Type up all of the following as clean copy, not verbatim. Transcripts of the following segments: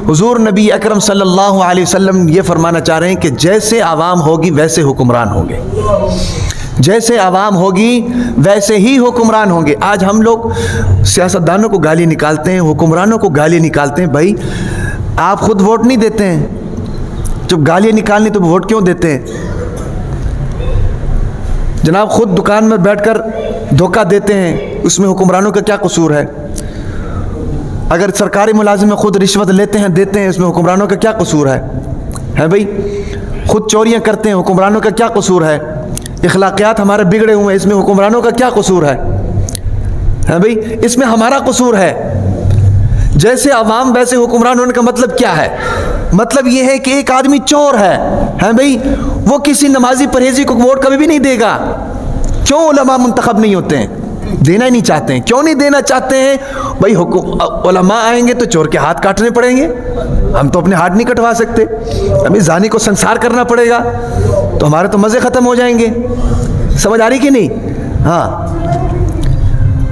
حضور نبی اکرم صلی اللہ علیہ وسلم یہ فرمانا چاہ رہے ہیں کہ جیسے عوام ہوگی ویسے حکمران ہوں گے، جیسے عوام ہوگی ویسے ہی حکمران ہوں گے۔ آج ہم لوگ سیاستدانوں کو گالی نکالتے ہیں، حکمرانوں کو گالی نکالتے ہیں۔ بھائی آپ خود ووٹ نہیں دیتے ہیں، جب گالیاں نکالنی تو ووٹ کیوں دیتے ہیں؟ جناب خود دکان میں بیٹھ کر دھوکہ دیتے ہیں، اس میں حکمرانوں کا کیا قصور ہے؟ اگر سرکاری ملازم خود رشوت لیتے ہیں دیتے ہیں، اس میں حکمرانوں کا کیا قصور ہے بھائی؟ خود چوریاں کرتے ہیں، حکمرانوں کا کیا قصور ہے؟ اخلاقیات ہمارے بگڑے ہوئے ہیں، اس میں حکمرانوں کا کیا قصور ہے بھائی؟ اس میں ہمارا قصور ہے۔ جیسے عوام ویسے حکمران ہونے کا مطلب کیا ہے؟ مطلب یہ ہے کہ ایک آدمی چور ہے بھائی، وہ کسی نمازی پرہیزی کو ووٹ کبھی بھی نہیں دے گا۔ کیوں علماء منتخب نہیں ہوتے ہیں؟ دینا ہی نہیں چاہتے ہیں۔ کیوں نہیں دینا چاہتے ہیں بھائی؟ علماء آئیں گے تو چور کے ہاتھ کاٹنے پڑیں گے، ہم تو اپنے ہاتھ نہیں کٹوا سکتے، ابھی زانی کو سنسار کرنا پڑے گا، تو ہمارے تو مزے ختم ہو جائیں گے۔ سمجھ آ رہی کہ نہیں؟ ہاں،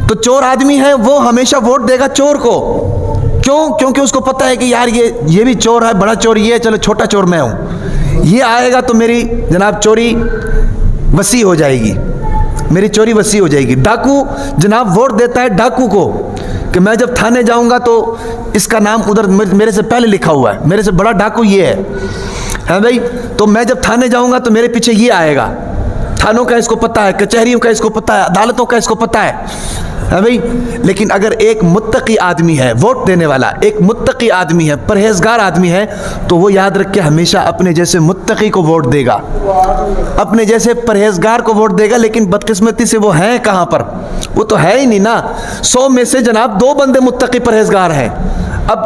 تو چور آدمی ہے وہ ہمیشہ ووٹ دے گا چور کو۔ کیوں؟ کیونکہ اس کو پتہ ہے کہ یار یہ بھی چور ہے، بڑا چور یہ ہے، چلو چھوٹا چور میں ہوں، یہ آئے گا تو میری جناب چوری وسیع ہو جائے گی، میری چوری وسیع ہو جائے گی۔ ڈاکو جناب ووٹ دیتا ہے ڈاکو کو کہ میں جب تھانے جاؤں گا تو اس کا نام ادھر میرے سے پہلے لکھا ہوا ہے، میرے سے بڑا ڈاکو یہ ہے بھائی، تو میں جب تھانے جاؤں گا تو میرے پیچھے یہ آئے گا۔ تھانوں کا اس کو پتہ ہے، کچہریوں کا اس کو پتہ ہے، عدالتوں کا اس کو پتہ ہے بھائی۔ لیکن اگر ایک متقی آدمی ہے، ووٹ دینے والا ایک متقی آدمی ہے، پرہیزگار آدمی ہے، تو وہ یاد رکھ کے ہمیشہ اپنے جیسے متقی کو ووٹ دے گا، اپنے جیسے پرہیزگار کو ووٹ دے گا۔ لیکن بدقسمتی سے وہ ہیں کہاں پر؟ وہ تو ہے ہی نہیں نا۔ 100 میں سے جناب 2 بندے متقی پرہیزگار ہیں، اب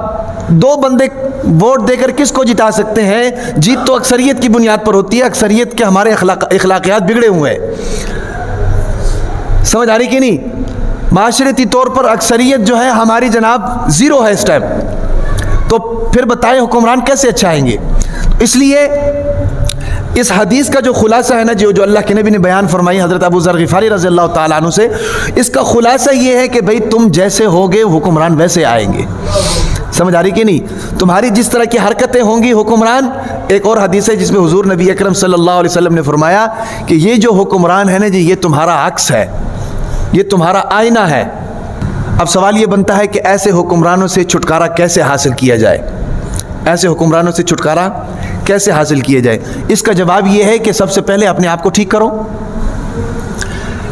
2 بندے ووٹ دے کر کس کو جتا سکتے ہیں؟ جیت تو اکثریت کی بنیاد پر ہوتی ہے، اکثریت کے ہمارے اخلاقیات بگڑے ہوئے ہیں۔ سمجھ آ رہی کہ نہیں؟ معاشرتی طور پر اکثریت جو ہے ہماری جناب 0 ہے اس ٹائم، تو پھر بتائیں حکمران کیسے اچھا آئیں گے؟ اس لیے اس حدیث کا جو خلاصہ ہے نا جو اللہ کے نبی نے بیان فرمائی حضرت ابو ذر غفاری رضی اللہ تعالیٰ عنہ سے، اس کا خلاصہ یہ ہے کہ بھئی تم جیسے ہوگے حکمران ویسے آئیں گے۔ سمجھ آ رہی کہ نہیں؟ تمہاری جس طرح کی حرکتیں ہوں گی حکمران، ایک اور حدیث ہے جس میں حضور نبی اکرم صلی اللہ علیہ وسلم نے فرمایا کہ یہ جو حکمران ہے نا جی، یہ تمہارا عکس ہے، یہ تمہارا آئینہ ہے۔ اب سوال یہ بنتا ہے کہ ایسے حکمرانوں سے چھٹکارا کیسے حاصل کیا جائے؟ ایسے حکمرانوں سے چھٹکارا کیسے حاصل کیا جائے؟ اس کا جواب یہ ہے کہ سب سے پہلے اپنے آپ کو ٹھیک کرو۔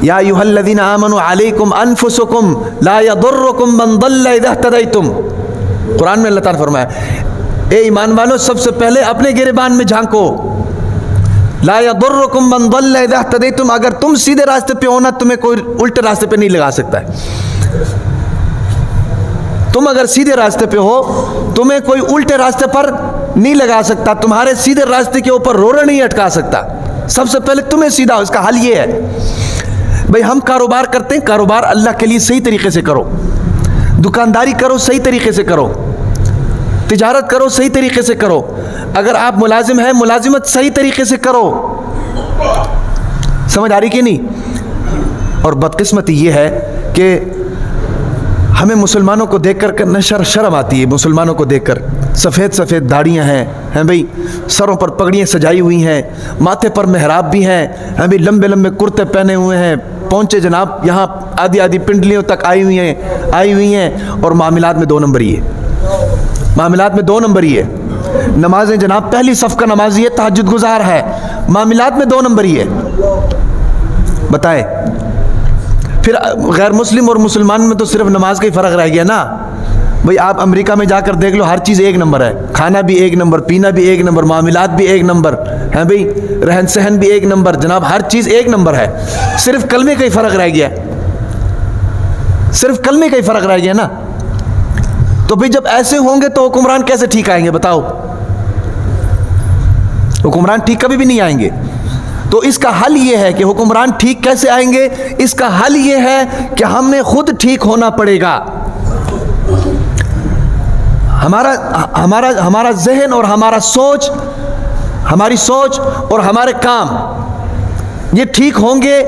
یا ایھا الذین آمنوا علیکم انفسکم لا یضرکم من ضل اذا اہتدیتم، قرآن میں اللہ تعالیٰ نے فرمایا اے ایمان والو سب سے پہلے اپنے گریبان میں جھانکو۔ لا یضرکم من ضل اذا اہتدیتم، اگر تم سیدھے راستے پہ ہونا تمہیں کوئی الٹے راستے پہ نہیں لگا سکتا ہے۔ تم اگر سیدھے راستے پہ ہو تمہیں کوئی الٹے راستے پر نہیں لگا سکتا، تمہارے سیدھے راستے کے اوپر روڑا نہیں اٹکا سکتا۔ سب سے پہلے تمہیں سیدھا ہو۔ اس کا حل یہ ہے بھئی ہم کاروبار کرتے ہیں، کاروبار اللہ کے لیے صحیح طریقے سے کرو، دکانداری کرو صحیح طریقے سے کرو، تجارت کرو صحیح طریقے سے کرو، اگر آپ ملازم ہیں ملازمت صحیح طریقے سے کرو۔ سمجھ آ رہی کہ نہیں؟ اور بدقسمتی یہ ہے کہ ہمیں مسلمانوں کو دیکھ کر شرم آتی ہے، مسلمانوں کو دیکھ کر سفید سفید داڑیاں ہیں بھئی، سروں پر پگڑیاں سجائی ہوئی ہیں، ماتھے پر محراب بھی ہیں بھئی، لمبے لمبے کرتے پہنے ہوئے ہیں، پہنچے جناب یہاں آدھی آدھی پنڈلیوں تک آئی ہوئی ہیں، اور معاملات میں 2 نمبر ہی ہے، معاملات میں 2 نمبر ہی ہے۔ نمازیں جناب پہلی صف کا نمازی ہے، تہجد گزار ہے، معاملات میں 2 نمبر ہی ہے۔ بتائیں پھر غیر مسلم اور مسلمان میں تو صرف نماز کا ہی فرق رہ گیا نا بھئی۔ آپ امریکہ میں جا کر دیکھ لو، ہر چیز 1 نمبر ہے، کھانا بھی 1 نمبر، پینا بھی 1 نمبر، معاملات بھی 1 نمبر ہے بھئی، رہن سہن بھی 1 نمبر، جناب ہر چیز 1 نمبر ہے، صرف کلمے کا ہی فرق رہ گیا، صرف کلمے کا ہی فرق رہ گیا نا۔ تو بھئی جب ایسے ہوں گے تو حکمران کیسے ٹھیک آئیں گے؟ بتاؤ، حکمران ٹھیک کبھی بھی نہیں آئیں گے۔ تو اس کا حل یہ ہے کہ حکمران ٹھیک کیسے آئیں گے؟ اس کا حل یہ ہے کہ ہمیں خود ٹھیک ہونا پڑے گا۔ ہمارا ذہن اور ہماری سوچ اور ہمارے کام یہ ٹھیک ہوں گے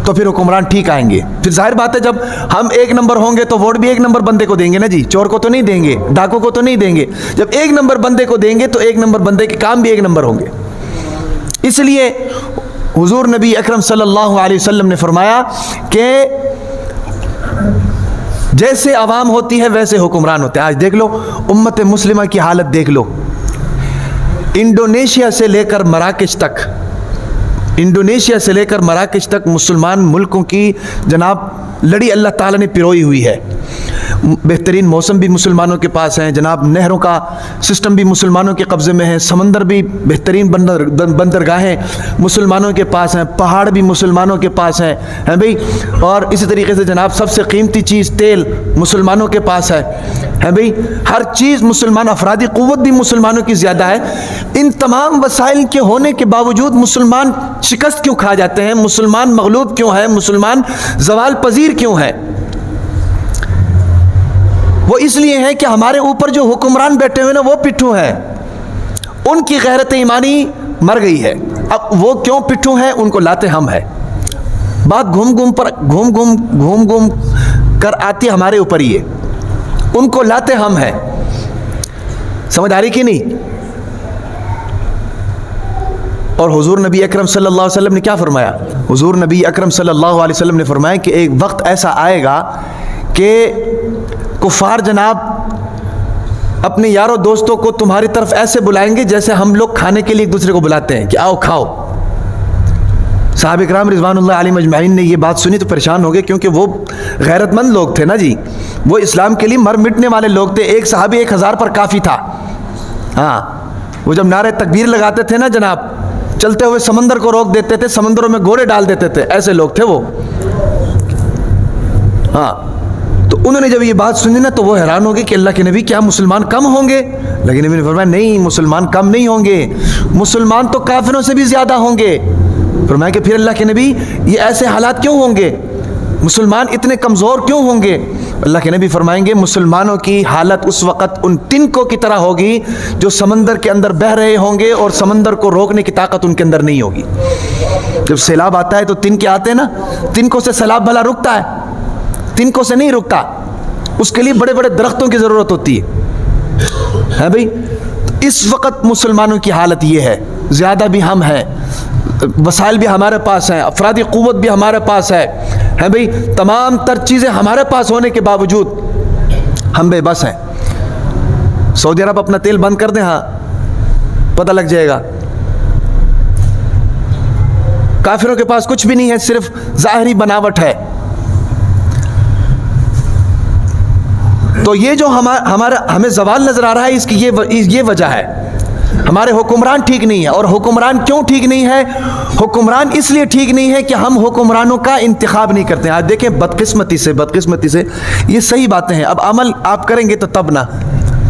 تو پھر حکمران ٹھیک آئیں گے. پھر ظاہر بات ہے جب ہم ایک نمبر ہوں گے تو ووٹ بھی ایک نمبر بندے کو دیں گے نا جی, چور کو تو نہیں دیں گے, ڈاکو کو تو نہیں دیں گے. جب ایک نمبر بندے کو دیں گے تو ایک نمبر بندے کے کام بھی ایک نمبر ہوں گے. اس لیے حضور نبی اکرم صلی اللہ علیہ وسلم نے فرمایا کہ جیسے عوام ہوتی ہے ویسے حکمران ہوتے ہیں. آج دیکھ لو امت مسلمہ کی حالت دیکھ لو, انڈونیشیا سے لے کر مراکش تک, انڈونیشیا سے لے کر مراکش تک مسلمان ملکوں کی جناب لڑی اللہ تعالیٰ نے پروئی ہوئی ہے. بہترین موسم بھی مسلمانوں کے پاس ہیں جناب, نہروں کا سسٹم بھی مسلمانوں کے قبضے میں ہے, سمندر بھی بہترین بندرگاہیں مسلمانوں کے پاس ہیں, پہاڑ بھی مسلمانوں کے پاس ہیں بھئی, اور اسی طریقے سے جناب سب سے قیمتی چیز تیل مسلمانوں کے پاس ہے بھئی, ہر چیز مسلمان, افرادی قوت بھی مسلمانوں کی زیادہ ہے. ان تمام وسائل کے ہونے کے باوجود مسلمان شکست کیوں کھا جاتے ہیں؟ مسلمان مغلوب کیوں ہے؟ مسلمان زوال پذیر کیوں ہے؟ وہ اس لیے ہے کہ ہمارے اوپر جو حکمران بیٹھے ہوئے نا وہ پٹھو ہیں, ان کی غیرت ایمانی مر گئی ہے. اب وہ کیوں پٹھو ہیں؟ ان کو لاتے ہم ہیں. بات گھوم گھوم کر آتی ہمارے اوپر ہی ہے, ان کو لاتے ہم ہیں. سمجھ آ رہی کہ نہیں؟ اور حضور نبی اکرم صلی اللہ علیہ وسلم نے کیا فرمایا؟ حضور نبی اکرم صلی اللہ علیہ وسلم نے فرمایا کہ ایک وقت ایسا آئے گا کہ کفار جناب اپنے یاروں دوستوں کو تمہاری طرف ایسے بلائیں گے جیسے ہم لوگ کھانے کے لیے ایک دوسرے کو بلاتے ہیں کہ آؤ کھاؤ. صحابہ کرام رضوان اللہ علیہم اجمعین نے یہ بات سنی تو پریشان ہو گئے, کیونکہ وہ غیرت مند لوگ تھے نا جی, وہ اسلام کے لیے مر مٹنے والے لوگ تھے. ایک صحابی 1000 پر کافی تھا. ہاں, وہ جب نعرہ تکبیر لگاتے تھے نا جناب, چلتے ہوئے سمندر کو روک دیتے تھے, سمندروں میں گھوڑے ڈال دیتے تھے, ایسے لوگ تھے وہ. ہاں, تو انہوں نے جب یہ بات سنی نا تو وہ حیران ہو گئے کہ اللہ کے نبی کیا مسلمان کم ہوں گے؟ لیکن نبی نے فرمایا نہیں, مسلمان کم نہیں ہوں گے, مسلمان تو کافروں سے بھی زیادہ ہوں گے. فرمایا کہ پھر اللہ کے نبی یہ ایسے حالات کیوں ہوں گے؟ مسلمان اتنے کمزور کیوں ہوں گے؟ اللہ کے نبی فرمائیں گے مسلمانوں کی حالت اس وقت ان تنکوں کی طرح ہوگی جو سمندر کے اندر بہہ رہے ہوں گے اور سمندر کو روکنے کی طاقت ان کے اندر نہیں ہوگی. جب سیلاب آتا ہے تو تنکے آتے ہیں نا, تنکوں سے سیلاب بھلا رکتا ہے؟ تنکوں سے نہیں رکتا, اس کے لیے بڑے بڑے درختوں کی ضرورت ہوتی ہے بھئی. اس وقت مسلمانوں کی حالت یہ ہے, زیادہ بھی ہم ہیں, وسائل بھی ہمارے پاس ہیں, افرادی قوت بھی ہمارے پاس ہے بھئی, تمام تر چیزیں ہمارے پاس ہونے کے باوجود ہم بے بس ہیں. سعودی عرب اپنا تیل بند کر دیں, ہاں پتہ لگ جائے گا. کافروں کے پاس کچھ بھی نہیں ہے, صرف ظاہری بناوٹ ہے. تو یہ جو ہمیں زوال نظر آ رہا ہے, اس کی یہ وجہ ہے, ہمارے حکمران ٹھیک نہیں ہے. اور حکمران کیوں ٹھیک نہیں ہے؟ حکمران اس لیے ٹھیک نہیں ہے کہ ہم حکمرانوں کا انتخاب نہیں کرتے ہیں. آج دیکھیں بدقسمتی سے یہ صحیح باتیں ہیں, اب عمل آپ کریں گے تو تب نہ,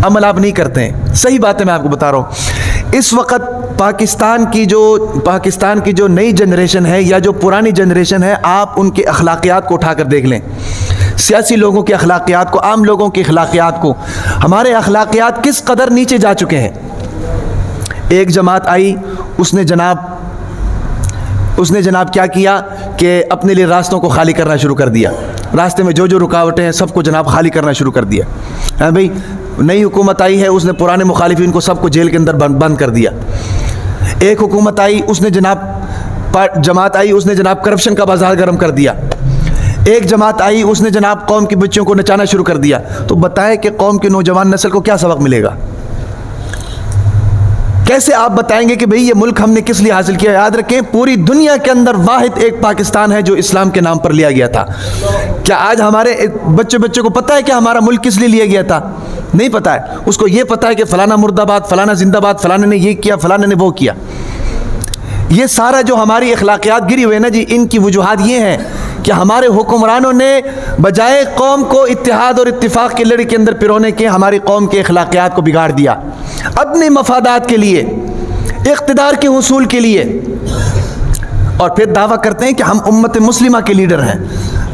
عمل آپ نہیں کرتے ہیں. صحیح باتیں میں آپ کو بتا رہا ہوں. اس وقت پاکستان کی جو نئی جنریشن ہے یا جو پرانی جنریشن ہے, آپ ان کے اخلاقیات کو اٹھا کر دیکھ لیں, سیاسی لوگوں کے اخلاقیات کو, عام لوگوں کے اخلاقیات کو. ہمارے اخلاقیات کس قدر نیچے جا چکے ہیں. ایک جماعت آئی, اس نے جناب کیا کیا کہ اپنے لیے راستوں کو خالی کرنا شروع کر دیا. راستے میں جو رکاوٹیں ہیں سب کو جناب خالی کرنا شروع کر دیا. ہاں بھئی, نئی حکومت آئی ہے, اس نے پرانے مخالفین کو سب کو جیل کے اندر بند کر دیا. ایک حکومت آئی, اس نے جماعت آئی, اس نے جناب کرپشن کا بازار گرم کر دیا. ایک جماعت آئی, اس نے جناب قوم کی بچیوں کو نچانا شروع کر دیا. تو بتائیں کہ قوم کی نوجوان نسل کو کیا سبق ملے گا؟ کیسے آپ بتائیں گے کہ بھئی یہ ملک ہم نے کس لیے حاصل کیا؟ یاد رکھیں پوری دنیا کے اندر واحد ایک پاکستان ہے جو اسلام کے نام پر لیا گیا تھا. کیا آج ہمارے بچے کو پتہ ہے کہ ہمارا ملک کس لیے لیا گیا تھا؟ نہیں پتہ ہے. اس کو یہ پتہ ہے کہ فلانا مرد آباد, فلانا زندہ باد, فلانے نے یہ کیا, فلانے نے وہ کیا. یہ سارا جو ہماری اخلاقیات گری ہوئے نا جی, ان کی وجوہات یہ ہیں کہ ہمارے حکمرانوں نے بجائے قوم کو اتحاد اور اتفاق کی لڑی کے اندر پرونے کے ہماری قوم کے اخلاقیات کو بگاڑ دیا, اپنے مفادات کے لیے, اقتدار کے حصول کے لیے. اور پھر دعویٰ کرتے ہیں کہ ہم امت مسلمہ کے لیڈر ہیں.